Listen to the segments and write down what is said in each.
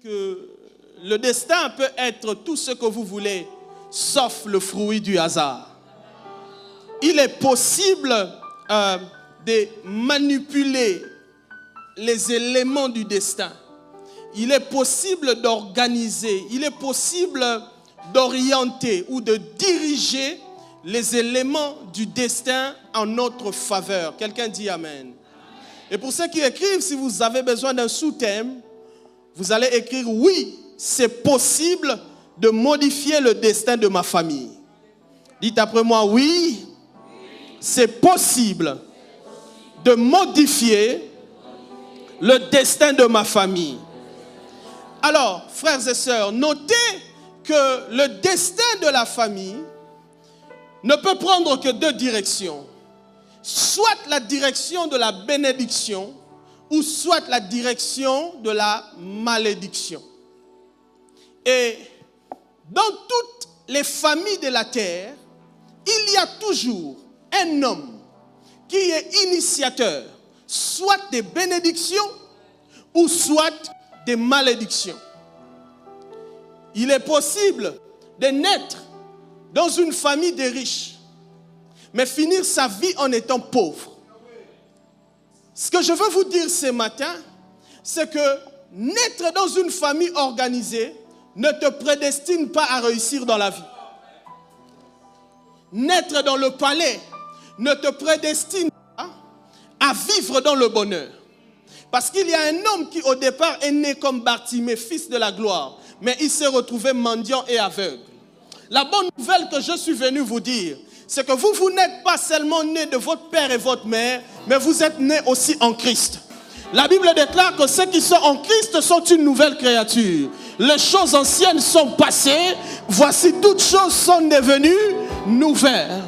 que le destin peut être tout ce que vous voulez, sauf le fruit du hasard. Il est possible de manipuler les éléments du destin. Il est possible d'organiser, il est possible d'orienter ou de diriger les éléments du destin en notre faveur. Quelqu'un dit Amen. Et pour ceux qui écrivent, si vous avez besoin d'un sous-thème, vous allez écrire « Oui, c'est possible de modifier le destin de ma famille ». Dites après moi « Oui, c'est possible de modifier le destin de ma famille ». Alors, frères et sœurs, notez que le destin de la famille ne peut prendre que deux directions. Soit la direction de la bénédiction, ou soit la direction de la malédiction. Et dans toutes les familles de la terre, il y a toujours un homme qui est initiateur, soit des bénédictions, ou soit des malédictions. Il est possible de naître dans une famille de riches, mais finir sa vie en étant pauvre. Ce que je veux vous dire ce matin, c'est que naître dans une famille organisée ne te prédestine pas à réussir dans la vie. Naître dans le palais ne te prédestine pas à vivre dans le bonheur. Parce qu'il y a un homme qui au départ est né comme Bartimée, fils de la gloire, mais il s'est retrouvé mendiant et aveugle. La bonne nouvelle que je suis venu vous dire, c'est que vous n'êtes pas seulement né de votre père et votre mère, mais vous êtes né aussi en Christ. La Bible déclare que ceux qui sont en Christ sont une nouvelle créature. Les choses anciennes sont passées, voici toutes choses sont devenues nouvelles.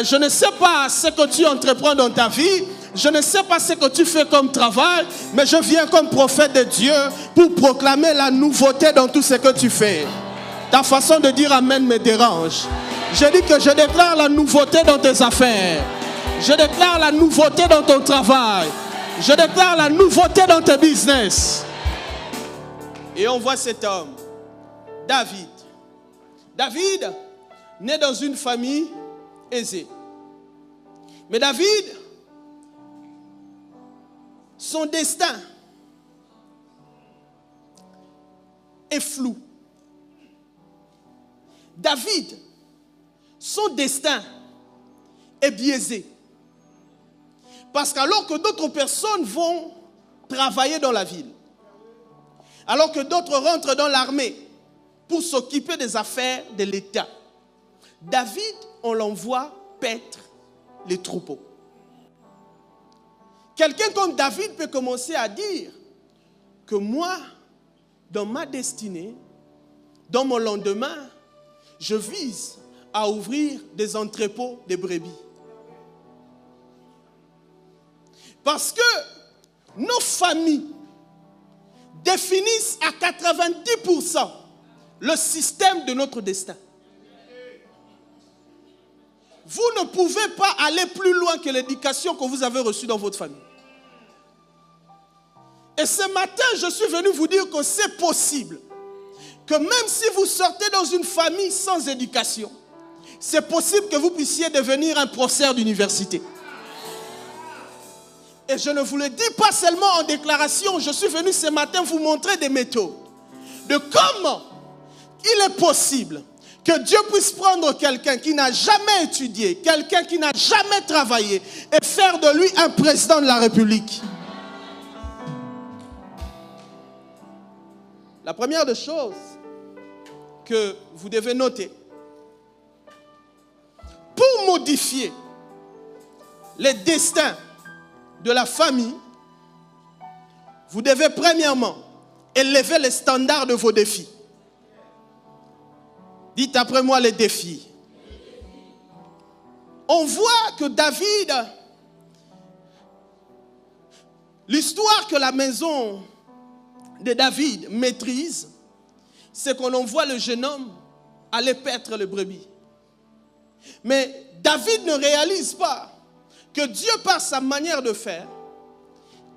Je ne sais pas ce que tu entreprends dans ta vie, je ne sais pas ce que tu fais comme travail, mais je viens comme prophète de Dieu pour proclamer la nouveauté dans tout ce que tu fais. Ta façon de dire Amen me dérange. Je dis que je déclare la nouveauté dans tes affaires. Je déclare la nouveauté dans ton travail. Je déclare la nouveauté dans tes business. Et on voit cet homme, David. David, né dans une famille aisée. Mais David, son destin est flou. David, son destin est biaisé. Parce qu'alors que d'autres personnes vont travailler dans la ville, alors que d'autres rentrent dans l'armée pour s'occuper des affaires de l'État, David, on l'envoie paître les troupeaux. Quelqu'un comme David peut commencer à dire que moi, dans ma destinée, dans mon lendemain, je vise à ouvrir des entrepôts de brebis. Parce que nos familles définissent à 90% le système de notre destin. Vous ne pouvez pas aller plus loin que l'éducation que vous avez reçue dans votre famille. Et ce matin, je suis venu vous dire que c'est possible. Que même si vous sortez dans une famille sans éducation, c'est possible que vous puissiez devenir un professeur d'université. Et je ne vous le dis pas seulement en déclaration, je suis venu ce matin vous montrer des méthodes de comment il est possible que Dieu puisse prendre quelqu'un qui n'a jamais étudié, quelqu'un qui n'a jamais travaillé et faire de lui un président de la République. La première des choses que vous devez noter, pour modifier les destins de la famille, vous devez premièrement élever les standards de vos défis. Dites après moi les défis. On voit que David, l'histoire que la maison de David maîtrise, c'est qu'on envoie le jeune homme aller paître les brebis. Mais David ne réalise pas que Dieu, par sa manière de faire,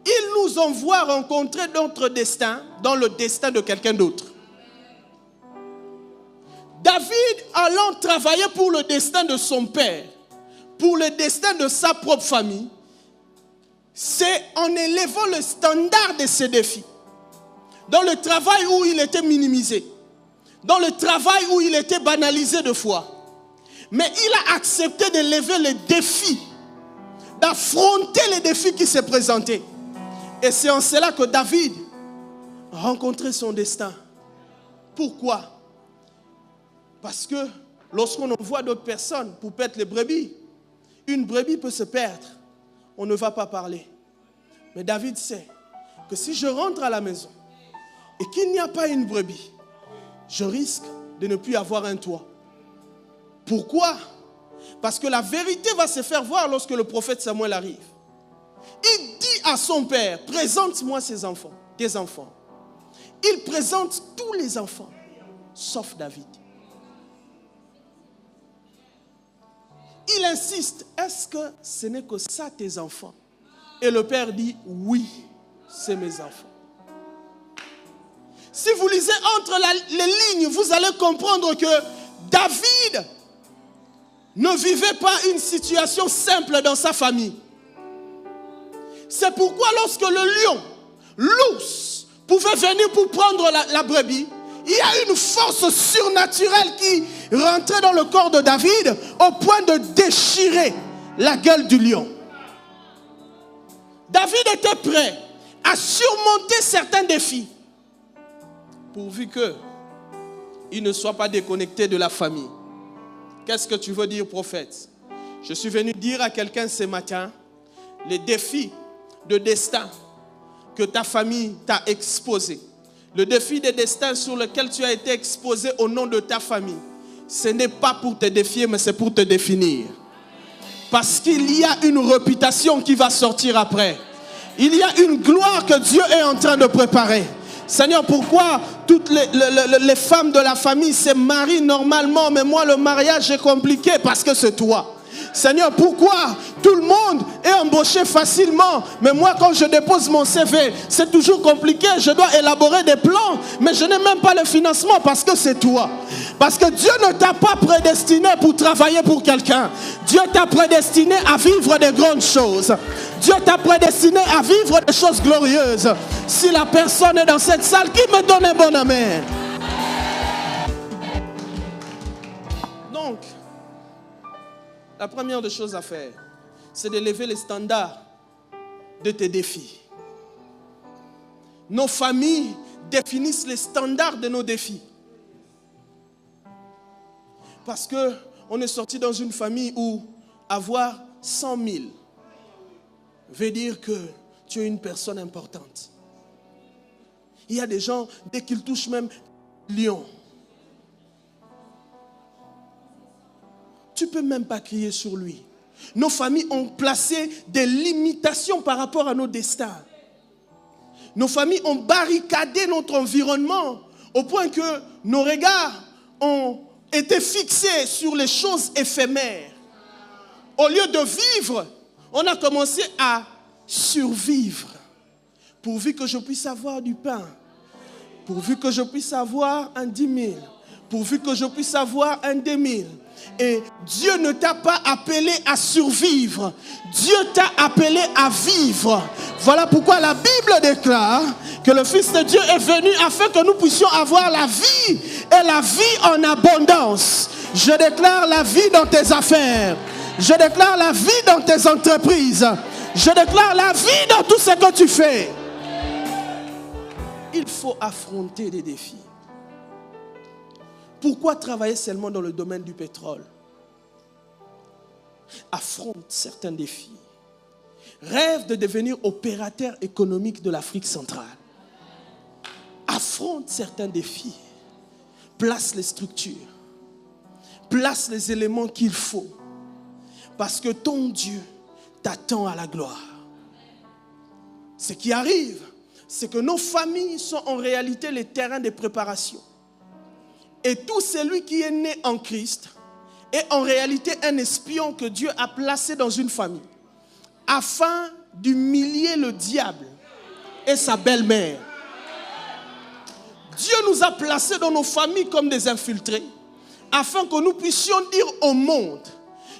il nous envoie rencontrer notre destin dans le destin de quelqu'un d'autre. David allant travailler pour le destin de son père, pour le destin de sa propre famille, c'est en élevant le standard de ses défis. Dans le travail où il était minimisé, dans le travail où il était banalisé de foi. Mais il a accepté d'élever les défis, d'affronter les défis qui se présentaient. Et c'est en cela que David a rencontré son destin. Pourquoi? Parce que lorsqu'on envoie d'autres personnes pour perdre les brebis, une brebis peut se perdre. On ne va pas parler. Mais David sait que si je rentre à la maison et qu'il n'y a pas une brebis, je risque de ne plus avoir un toit. Pourquoi? Parce que la vérité va se faire voir lorsque le prophète Samuel arrive. Il dit à son père, présente-moi tes enfants. Il présente tous les enfants, sauf David. Il insiste, est-ce que ce n'est que ça tes enfants? Et le père dit, oui, c'est mes enfants. Si vous lisez entre les lignes, vous allez comprendre que David ne vivait pas une situation simple dans sa famille. C'est pourquoi lorsque le lion, l'ours, pouvait venir pour prendre la brebis, il y a une force surnaturelle qui rentrait dans le corps de David au point de déchirer la gueule du lion. David était prêt à surmonter certains défis pourvu qu'il ne soit pas déconnecté de la famille. Qu'est-ce que tu veux dire, prophète? Je suis venu dire à quelqu'un ce matin, les défis de destin que ta famille t'a exposé, le défi de destin sur lequel tu as été exposé au nom de ta famille, ce n'est pas pour te défier, mais c'est pour te définir. Parce qu'il y a une réputation qui va sortir après. Il y a une gloire que Dieu est en train de préparer. Seigneur, pourquoi toutes les femmes de la famille se marient normalement, mais moi le mariage est compliqué parce que c'est toi. Seigneur, pourquoi tout le monde est embauché facilement, mais moi quand je dépose mon CV, c'est toujours compliqué, je dois élaborer des plans, mais je n'ai même pas le financement parce que c'est toi. Parce que Dieu ne t'a pas prédestiné pour travailler pour quelqu'un. Dieu t'a prédestiné à vivre des grandes choses. Dieu t'a prédestiné à vivre des choses glorieuses. Si la personne est dans cette salle, qui me donne un bon amen? Donc, la première des choses à faire, c'est d'élever les standards de tes défis. Nos familles définissent les standards de nos défis. Parce qu'on est sorti dans une famille où avoir 100 000 veut dire que tu es une personne importante. Il y a des gens, dès qu'ils touchent même lion, tu ne peux même pas crier sur lui. Nos familles ont placé des limitations par rapport à nos destins. Nos familles ont barricadé notre environnement au point que nos regards ont été fixés sur les choses éphémères. Au lieu de vivre, on a commencé à survivre. Pourvu que je puisse avoir du pain, pourvu que je puisse avoir un 10 000, pourvu que je puisse avoir un 2 000. Et Dieu ne t'a pas appelé à survivre. Dieu t'a appelé à vivre. Voilà pourquoi la Bible déclare que le Fils de Dieu est venu afin que nous puissions avoir la vie et la vie en abondance. Je déclare la vie dans tes affaires. Je déclare la vie dans tes entreprises. Je déclare la vie dans tout ce que tu fais. Il faut affronter des défis. Pourquoi travailler seulement dans le domaine du pétrole? Affronte certains défis. Rêve de devenir opérateur économique de l'Afrique centrale. Affronte certains défis. Place les structures. Place les éléments qu'il faut. Parce que ton Dieu t'attend à la gloire. Ce qui arrive, c'est que nos familles sont en réalité les terrains de préparation. Et tout celui qui est né en Christ est en réalité un espion que Dieu a placé dans une famille afin d'humilier le diable et sa belle-mère. Dieu nous a placés dans nos familles comme des infiltrés, afin que nous puissions dire au monde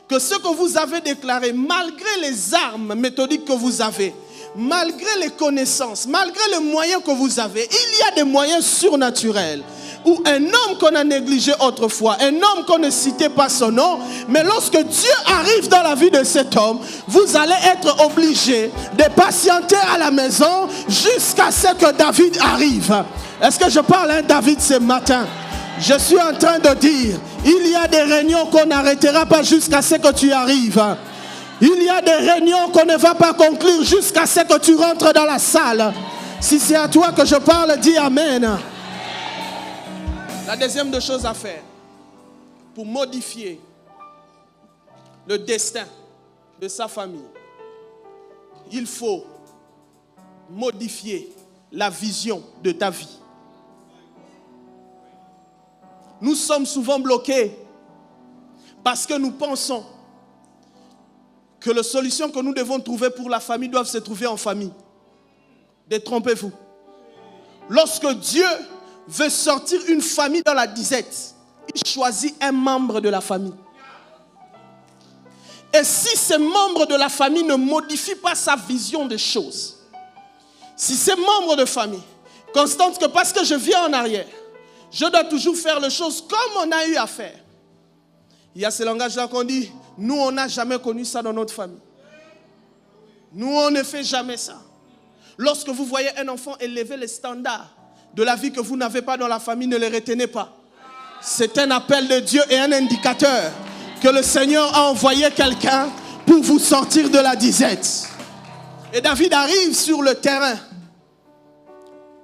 que ce que vous avez déclaré, malgré les armes méthodiques que vous avez, malgré les connaissances, malgré les moyens que vous avez, il y a des moyens surnaturels. Où un homme qu'on a négligé autrefois, un homme qu'on ne citait pas son nom, mais lorsque Dieu arrive dans la vie de cet homme, vous allez être obligé de patienter à la maison jusqu'à ce que David arrive. Est-ce que je parle à David ce matin? Je suis en train de dire, il y a des réunions qu'on n'arrêtera pas jusqu'à ce que tu arrives. Il y a des réunions qu'on ne va pas conclure jusqu'à ce que tu rentres dans la salle. Si c'est à toi que je parle, dis Amen. La deuxième des choses à faire pour modifier le destin de sa famille, il faut modifier la vision de ta vie. Nous sommes souvent bloqués parce que nous pensons que les solutions que nous devons trouver pour la famille doivent se trouver en famille. Détrompez-vous. Lorsque Dieu veut sortir une famille dans la disette, il choisit un membre de la famille. Et si ce membre de la famille ne modifie pas sa vision des choses, si ce membre de famille constate que parce que je viens en arrière, je dois toujours faire les choses comme on a eu à faire. Il y a ce langage-là qu'on dit, nous on n'a jamais connu ça dans notre famille. Nous on ne fait jamais ça. Lorsque vous voyez un enfant élever les standards de la vie que vous n'avez pas dans la famille, ne les retenez pas. C'est un appel de Dieu et un indicateur que le Seigneur a envoyé quelqu'un pour vous sortir de la disette. Et David arrive sur le terrain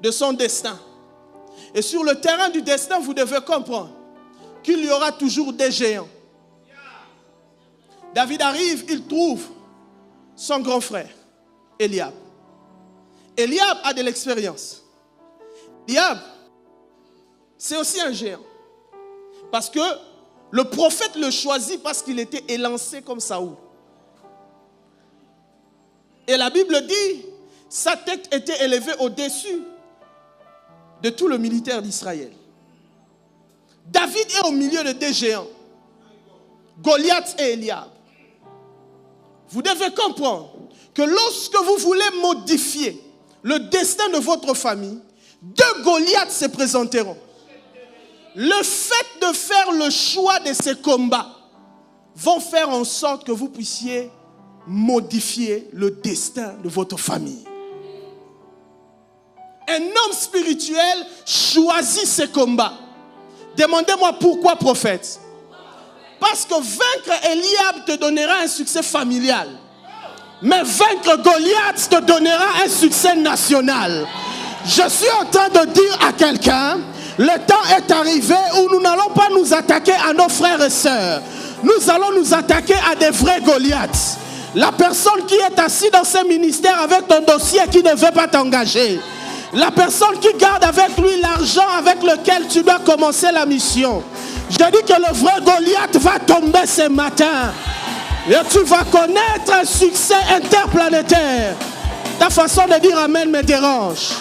de son destin. Et sur le terrain du destin, vous devez comprendre qu'il y aura toujours des géants. David arrive, il trouve son grand frère, Eliab. Eliab a de l'expérience. Eliab, c'est aussi un géant. Parce que le prophète le choisit parce qu'il était élancé comme Saoul. Et la Bible dit, sa tête était élevée au-dessus de tout le militaire d'Israël. David est au milieu de deux géants, Goliath et Eliab. Vous devez comprendre que lorsque vous voulez modifier le destin de votre famille, deux Goliaths se présenteront. Le fait de faire le choix de ces combats vont faire en sorte que vous puissiez modifier le destin de votre famille. Un homme spirituel choisit ces combats. Demandez-moi pourquoi, prophète? Parce que vaincre Eliab te donnera un succès familial. Mais vaincre Goliath te donnera un succès national. Je suis en train de dire à quelqu'un, le temps est arrivé où nous n'allons pas nous attaquer à nos frères et sœurs. Nous allons nous attaquer à des vrais Goliaths. La personne qui est assise dans ce ministère avec ton dossier qui ne veut pas t'engager. La personne qui garde avec lui l'argent avec lequel tu dois commencer la mission. Je dis que le vrai Goliath va tomber ce matin. Et tu vas connaître un succès interplanétaire. Ta façon de dire Amen me dérange.